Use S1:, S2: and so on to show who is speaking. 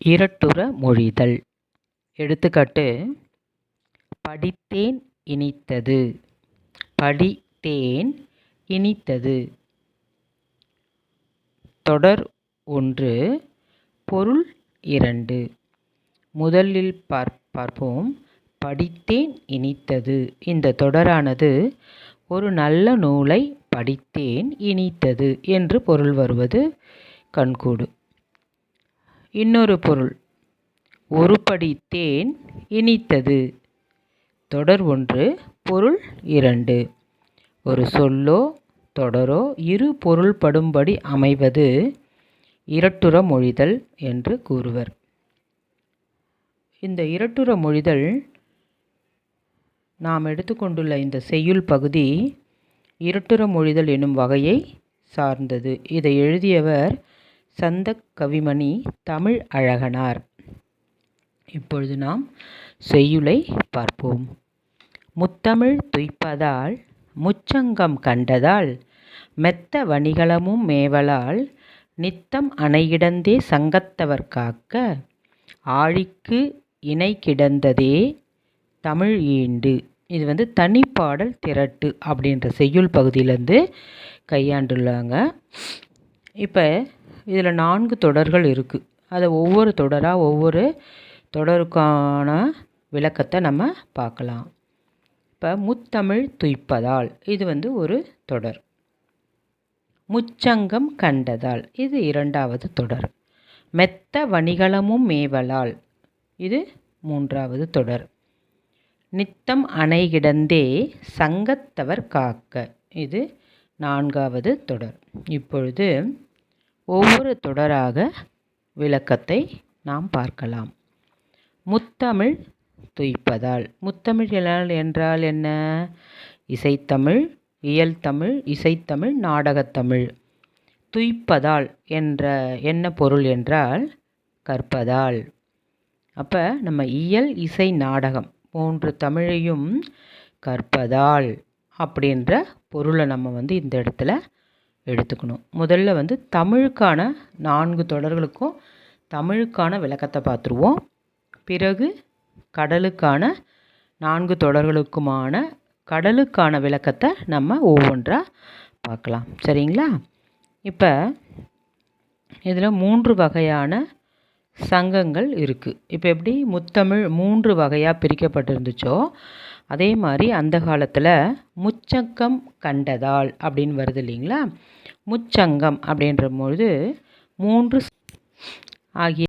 S1: இரட்டுற மொழிதல். எடுத்துக்காட்டு: படித்தேன் இனித்தது. படித்தேன் இனித்தது. தொடர் 1, பொருள் 2. முதலில் பார்ப்போம். படித்தேன் இனித்தது. இந்த தொடரானது ஒரு நல்ல நூலை படித்தேன் இனித்தது என்று பொருள் வருவது கண்கூடு. இன்னொரு பொருள், ஒரு படி தேன் இனித்தது. தொடர் 1, பொருள் 2. ஒரு சொல்லோ தொடரோ இரு பொருள்படும்படி அமைவது இரட்டுற மொழிதல் என்று கூறுவர். இந்த இரட்டுற மொழிதல் நாம் எடுத்துக்கொண்டுள்ள இந்த செய்யுள் பகுதி இரட்டுற மொழிதல் எனும் வகையை சார்ந்தது. இதை எழுதியவர் சந்தக் கவிமணி தமிழ் அழகனார். இப்பொழுது நாம் செய்யுளை பார்ப்போம். முத்தமிழ் துய்ப்பதால் முச்சங்கம் கண்டதால் மெத்த வணிகளமும் மேவலால் நித்தம் அணைகிடந்தே சங்கத்தவர் காக்க ஆழிக்கு இணை கிடந்ததே தமிழ் ஈண்டு. இது தனிப்பாடல் திரட்டு அப்படின்ற செய்யுள் பகுதியிலேருந்து கையாண்டுள்ளாங்க. இப்போ இதில் 4 தொடர்கள் இருக்குது. அதை ஒவ்வொரு தொடராக ஒவ்வொரு தொடருக்கான விளக்கத்தை நம்ம பார்க்கலாம். இப்போ முத்தமிழ் துய்ப்பதால் இது ஒரு தொடர். முச்சங்கம் கண்டதால் இது 2வது தொடர். மெத்த வணிகளமும் மேவலால் இது 3வது தொடர். நித்தம் அணை கிடந்தே சங்கத்தவர் காக்க இது 4வது தொடர். இப்பொழுது ஒவ்வொரு தொடராக விளக்கத்தை நாம் பார்க்கலாம். முத்தமிழ் துய்ப்பதால். முத்தமிழ் என்றால் என்ன? இசைத்தமிழ், இயல் தமிழ், இசைத்தமிழ், நாடகத்தமிழ். துய்ப்பதால் என்ன பொருள் என்றால் கற்பதால். அப்போ நம்ம இயல், இசை, நாடகம் 3 தமிழையும் கற்பதால் அப்படின்ற பொருளை நம்ம இந்த இடத்துல எடுத்துக்கணும். முதல்ல தமிழுக்கான 4 தொடர்களுக்கும் தமிழுக்கான விளக்கத்தை பார்த்துருவோம். பிறகு கடலுக்கான 4 தொடர்களுக்குமான கடலுக்கான விளக்கத்தை நம்ம ஒவ்வொன்றா பார்க்கலாம். சரிங்களா? இப்போ இதில் 3 வகையான சங்கங்கள் இருக்குது. இப்போ எப்படி முத்தமிழ் 3 வகையாக பிரிக்கப்பட்டிருந்துச்சோ அதே மாதிரி அந்த காலத்தில் முச்சங்கம் கண்டதால் அப்படின்னு வருது இல்லைங்களா? முச்சங்கம் அப்படின்ற பொழுது 3 ஆகிய